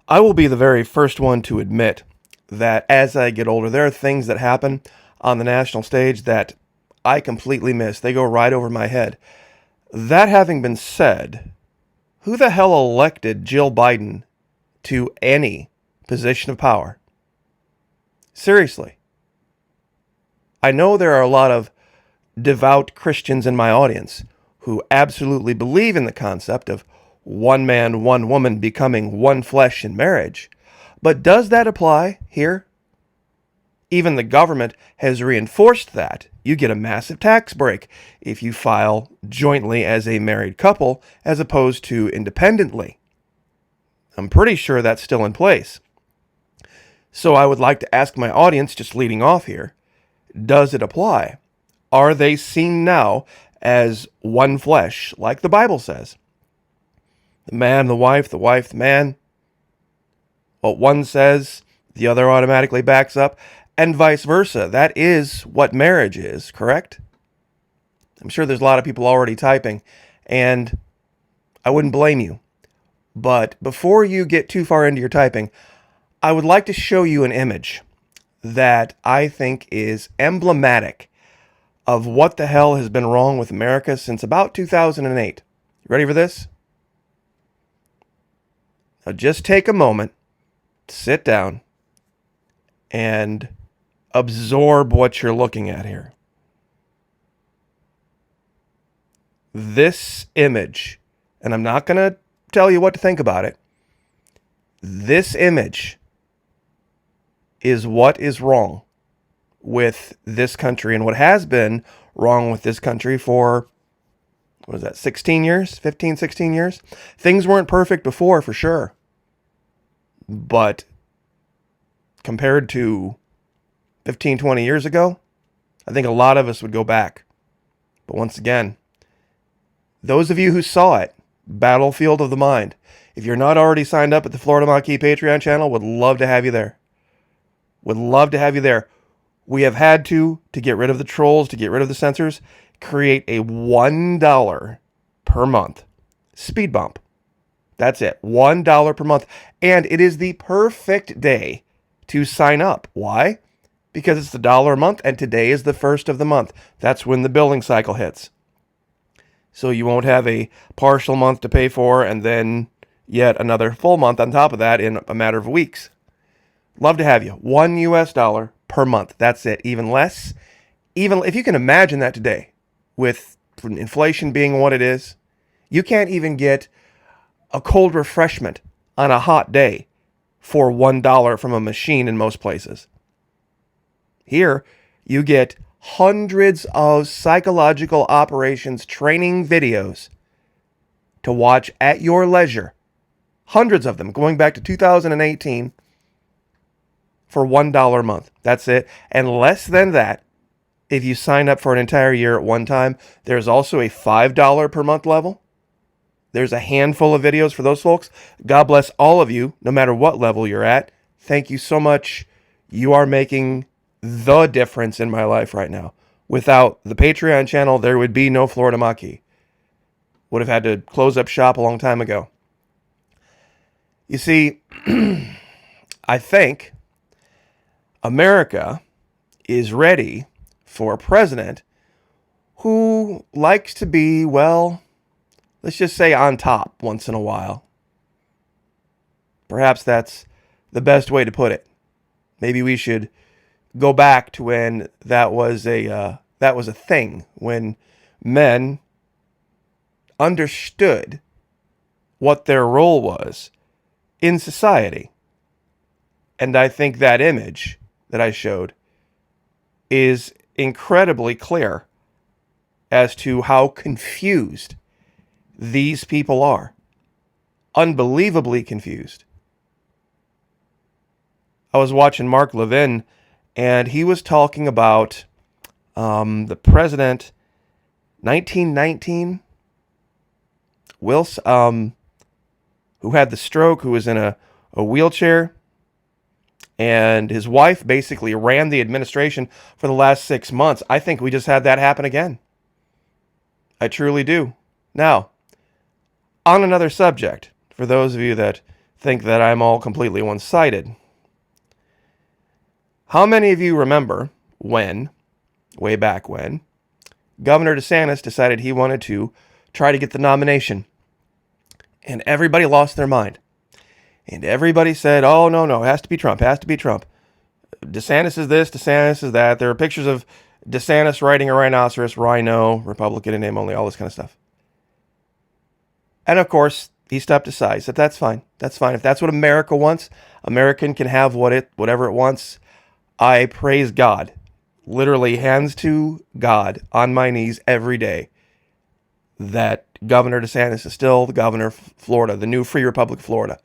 I will be the very first one to admit that as I get older, there are things that happen on the national stage that I completely miss. They go right over my head. That having been said, who the hell elected Jill Biden to any position of power? Seriously. I know there are a lot of devout Christians in my audience who absolutely believe in the concept of one man, one woman becoming one flesh in marriage. But does that apply here? Even the government has reinforced that. You get a massive tax break if you file jointly as a married couple as opposed to independently. I'm pretty sure that's still in place. So I would like to ask my audience, just leading off here, does it apply? Are they seen now as one flesh, like the Bible says? The man, the wife, the man. What one says, the other automatically backs up, and vice versa. That is what marriage is, correct? I'm sure there's a lot of people already typing, and I wouldn't blame you. But before you get too far into your typing, I would like to show you an image that I think is emblematic of what the hell has been wrong with America since about 2008. You ready for this? Now just take a moment, sit down, and absorb what you're looking at here. This image, and I'm not going to tell you what to think about it, this image is what is wrong with this country and what has been wrong with this country for, 16 years? 15, 16 years? Things weren't perfect before, for sure. But compared to 15, 20 years ago, I think a lot of us would go back. But once again, those of you who saw it, Battlefield of the Mind, if you're not already signed up at the Florida Maquis Patreon channel, would love to have you there. Would love to have you there. We have had to get rid of the trolls, to get rid of the censors, create a $1 per month speed bump. That's it. $1 per month. And it is the perfect day to sign up. Why? Because it's $1 a month, and today is the first of the month. That's when the billing cycle hits. So you won't have a partial month to pay for and then yet another full month on top of that in a matter of weeks. Love to have you. $1 per month. That's it. Even less. Even if you can imagine that today, with inflation being what it is, you can't even get a cold refreshment on a hot day for $1 from a machine in most places. Here, you get hundreds of psychological operations training videos to watch at your leisure. Hundreds of them, going back to 2018, for $1 a month. That's it. And less than that, if you sign up for an entire year at one time, there's also a $5 per month level. There's a handful of videos for those folks. God bless all of you, no matter what level you're at. Thank you so much. You are making the difference in my life right now. Without the Patreon channel, there would be no Florida Maquis. Would have had to close up shop a long time ago. You see, I think America is ready for a president who likes to be, well, let's just say on top once in a while. Perhaps that's the best way to put it. Maybe we should go back to when that was a thing, when men understood what their role was in society. And I think that image that I showed is incredibly clear as to how confused these people are. Unbelievably confused. I was watching Mark Levin, and he was talking about the president, 1919, who had the stroke, who was in a wheelchair, and his wife basically ran the administration for the last 6 months. I think we just had that happen again. I truly do. Now, on another subject, for those of you that think that I'm all completely one-sided. How many of you remember when, way back when, Governor DeSantis decided he wanted to try to get the nomination? And everybody lost their mind. And everybody said, oh, no, it has to be Trump, DeSantis is this, DeSantis is that. There are pictures of DeSantis riding a rhinoceros, rhino, Republican in name only, all this kind of stuff. And of course, he stepped aside, said that's fine. That's fine. If that's what America wants, American can have whatever it wants. I praise God. Literally hands to God on my knees every day that Governor DeSantis is still the governor of Florida, the new free Republic of Florida,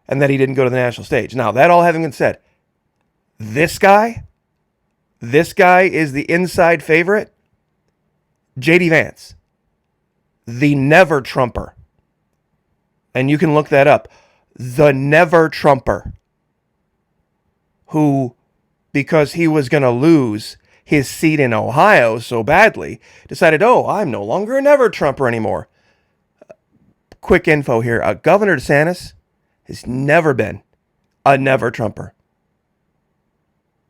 and that he didn't go to the national stage. Now, that all having been said, this guy is the inside favorite, J.D. Vance, the never Trumper. And you can look that up. The never Trumper, who, because he was going to lose his seat in Ohio so badly, decided, oh, I'm no longer a never Trumper anymore. Quick info here. Governor DeSantis has never been a never Trumper.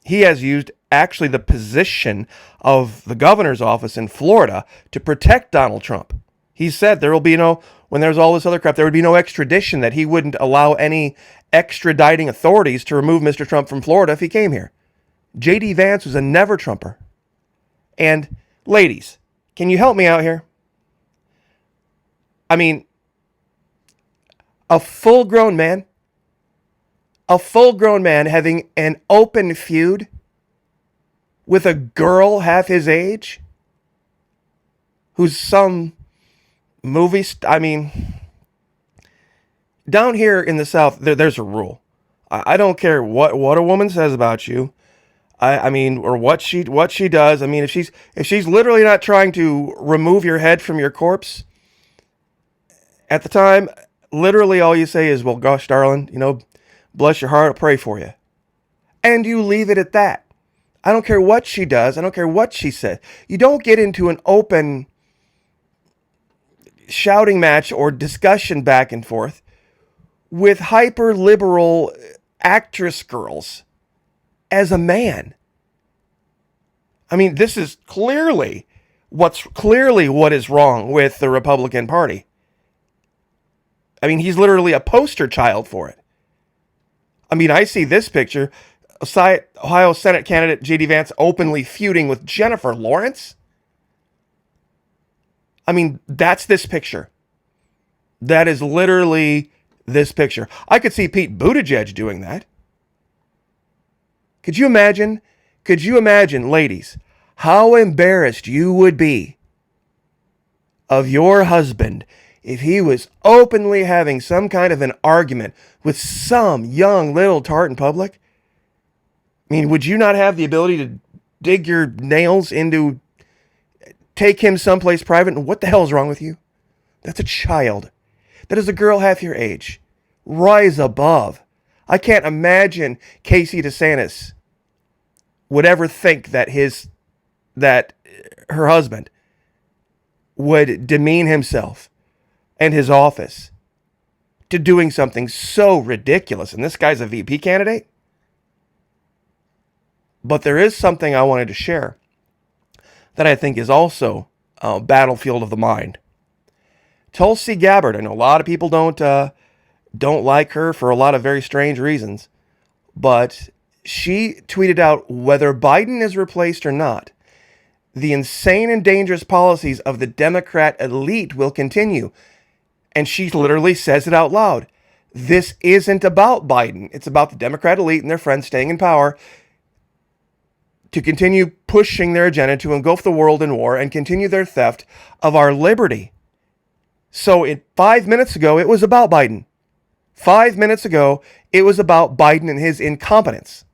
He has used actually the position of the governor's office in Florida to protect Donald Trump. He said there will be no, when there's all this other crap, there would be no extradition, that he wouldn't allow any extraditing authorities to remove Mr. Trump from Florida if he came here. J.D. Vance was a never Trumper. And ladies, can you help me out here? I mean, a full-grown man having an open feud with a girl half his age who's some movie. Down here in the South, there's a rule. I don't care what a woman says about you. Or what she does. I mean, if she's literally not trying to remove your head from your corpse at the time, literally all you say is, well, gosh, darling, bless your heart, I'll pray for you. And you leave it at that. I don't care what she does. I don't care what she says. You don't get into an open shouting match or discussion back and forth with hyper-liberal actress girls as a man. I mean, this is clearly what is wrong with the Republican Party. I mean, he's literally a poster child for it. I mean, I see this picture, Ohio Senate candidate J.D. Vance openly feuding with Jennifer Lawrence. I mean, that's this picture. That is literally this picture. I could see Pete Buttigieg doing that. Could you imagine, ladies, how embarrassed you would be of your husband if he was openly having some kind of an argument with some young little tart in public? I mean, would you not have the ability to dig your nails into, take him someplace private? And what the hell is wrong with you? That's a child. That is a girl half your age. Rise above. I can't imagine Casey DeSantis would ever think that her husband would demean himself and his office to doing something so ridiculous. And this guy's a VP candidate. But there is something I wanted to share that I think is also a battlefield of the mind. Tulsi Gabbard. I know a lot of people don't like her for a lot of very strange reasons, but she tweeted out, whether Biden is replaced or not, the insane and dangerous policies of the Democrat elite will continue. And she literally says it out loud. This isn't about Biden. It's about the Democrat elite and their friends staying in power to continue pushing their agenda to engulf the world in war and continue their theft of our liberty. So 5 minutes ago, it was about Biden. 5 minutes ago, it was about Biden and his incompetence,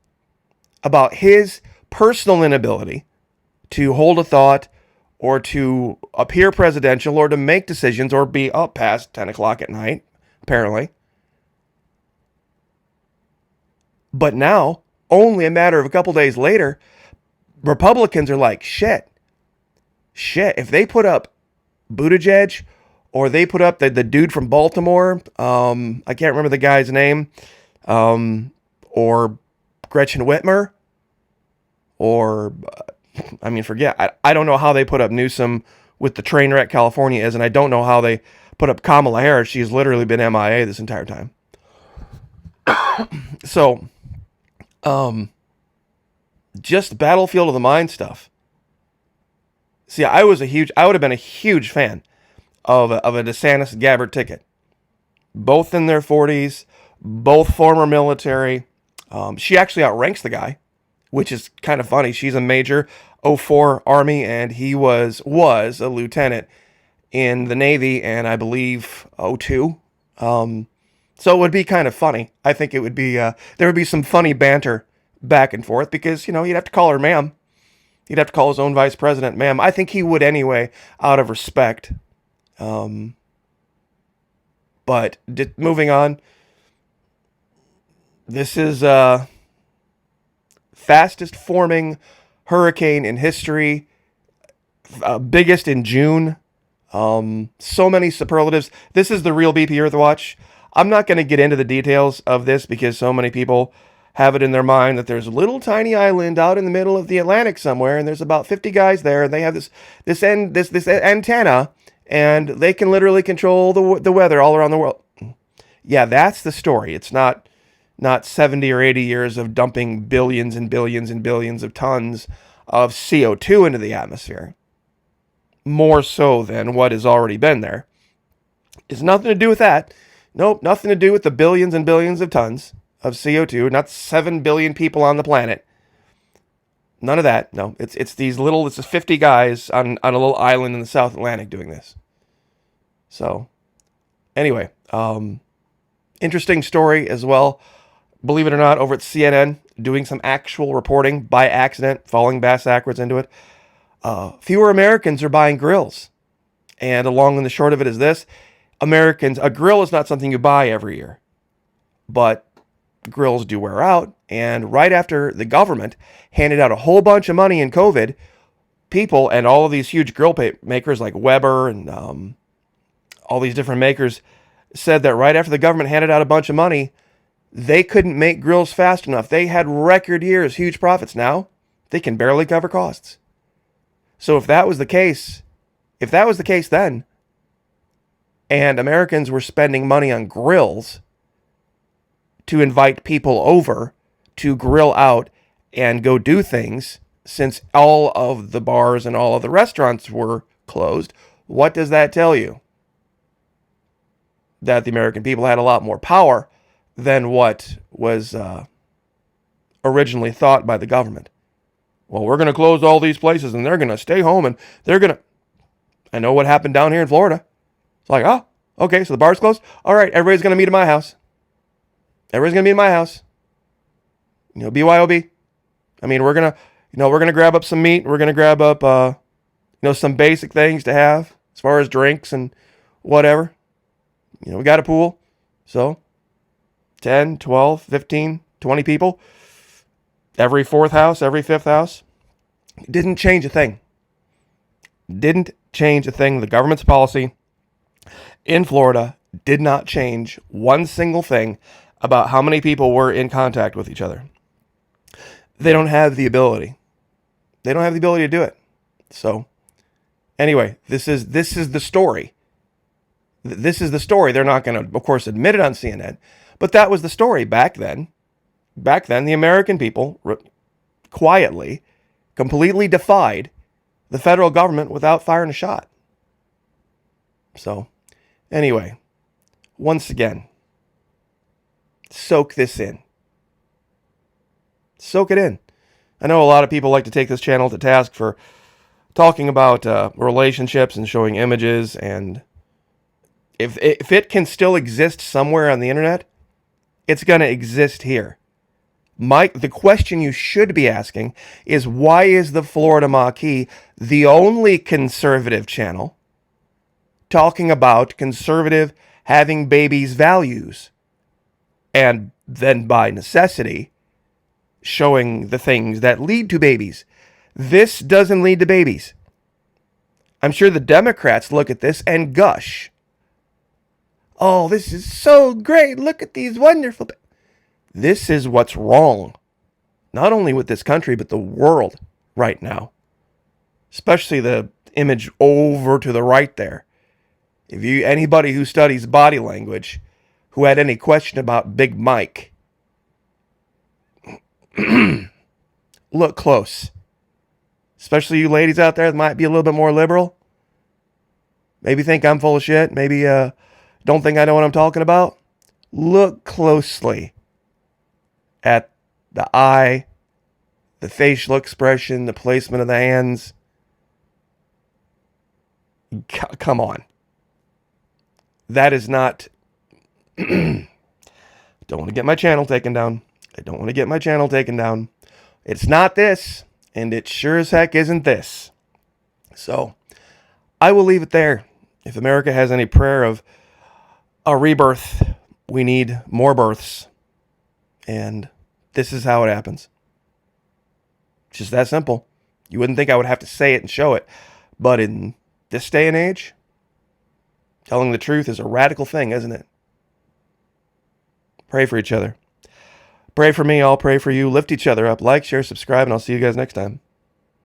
about his personal inability to hold a thought or to appear presidential or to make decisions or be up past 10 o'clock at night, apparently. But now, only a matter of a couple days later, Republicans are like, shit, if they put up Buttigieg or they put up the dude from Baltimore. I can't remember the guy's name. Or Gretchen Whitmer. Or, forget. I don't know how they put up Newsom with the train wreck California is, and I don't know how they put up Kamala Harris. She's literally been MIA this entire time. So, just battlefield of the mind stuff. See, I would have been a huge fan of a DeSantis Gabbard ticket. Both in their 40s, both former military. She actually outranks the guy, which is kind of funny. She's a major 04 Army, and he was a lieutenant in the Navy, and I believe 02. So it would be kind of funny. I think it would be, there would be some funny banter back and forth because, you'd have to call her ma'am. He'd have to call his own vice president ma'am. I think he would anyway, out of respect. But moving on, this is fastest forming hurricane in history, biggest in June. So many superlatives. This is the real BP Earthwatch. I'm not going to get into the details of this because so many people have it in their mind that there's a little tiny island out in the middle of the Atlantic somewhere, and there's about 50 guys there, and they have this antenna, and they can literally control the weather all around the world. Yeah, that's the story. It's not 70 or 80 years of dumping billions and billions and billions of tons of CO2 into the atmosphere. More so than what has already been there. It's nothing to do with that. Nope, nothing to do with the billions and billions of tons of CO2, not 7 billion people on the planet. None of that. No, it's this is 50 guys on a little island in the South Atlantic doing this. So, anyway, interesting story as well. Believe it or not, over at CNN, doing some actual reporting by accident, falling backwards into it. Fewer Americans are buying grills. And along and the short of it is this. A grill is not something you buy every year. But grills do wear out. And right after the government handed out a whole bunch of money in COVID, people and all of these huge grill makers like Weber and all these different makers said that right after the government handed out a bunch of money, they couldn't make grills fast enough. They had record years, huge profits. Now they can barely cover costs. So if that was the case then, and Americans were spending money on grills to invite people over to grill out and go do things, since all of the bars and all of the restaurants were closed, what does that tell you? That the American people had a lot more power than what was originally thought by the government. Well, we're going to close all these places and they're going to stay home and they're going to... I know what happened down here in Florida. It's like, oh, okay, so the bar's closed? All right, everybody's going to meet at my house. Everybody's going to meet at my house. BYOB. I mean, we're going to grab up some meat. We're going to grab up, some basic things to have as far as drinks and whatever. We got a pool. So 10, 12, 15, 20 people. Every fourth house, every fifth house. Didn't change a thing. Didn't change a thing. The government's policy in Florida did not change one single thing about how many people were in contact with each other. They don't have the ability. They don't have the ability to do it. So, anyway, this is the story. This is the story. They're not going to, of course, admit it on CNN, but that was the story back then. Back then, the American people quietly, completely defied the federal government without firing a shot. So, anyway, once again, soak this in. Soak it in. I know a lot of people like to take this channel to task for talking about relationships and showing images, and if it can still exist somewhere on the internet, it's going to exist here. The question you should be asking is, why is the Florida Maquis the only conservative channel talking about conservative having babies values, and then by necessity showing the things that lead to babies? This doesn't lead to babies. I'm sure the Democrats look at this and gush. Oh, this is so great. Look at these wonderful. This is what's wrong. Not only with this country, but the world right now. Especially the image over to the right there. If you anybody who studies body language, who had any question about Big Mike, look close. Especially you ladies out there that might be a little bit more liberal. Maybe think I'm full of shit. Maybe don't think I know what I'm talking about. Look closely at the eye, the facial expression, the placement of the hands. Come on. That is not... Don't want to get my channel taken down. I don't want to get my channel taken down. It's not this, and it sure as heck isn't this. So, I will leave it there. If America has any prayer of a rebirth, we need more births. And this is how it happens. It's just that simple. You wouldn't think I would have to say it and show it. But in this day and age, telling the truth is a radical thing, isn't it? Pray for each other. Pray for me, I'll pray for you. Lift each other up. Like, share, subscribe, and I'll see you guys next time.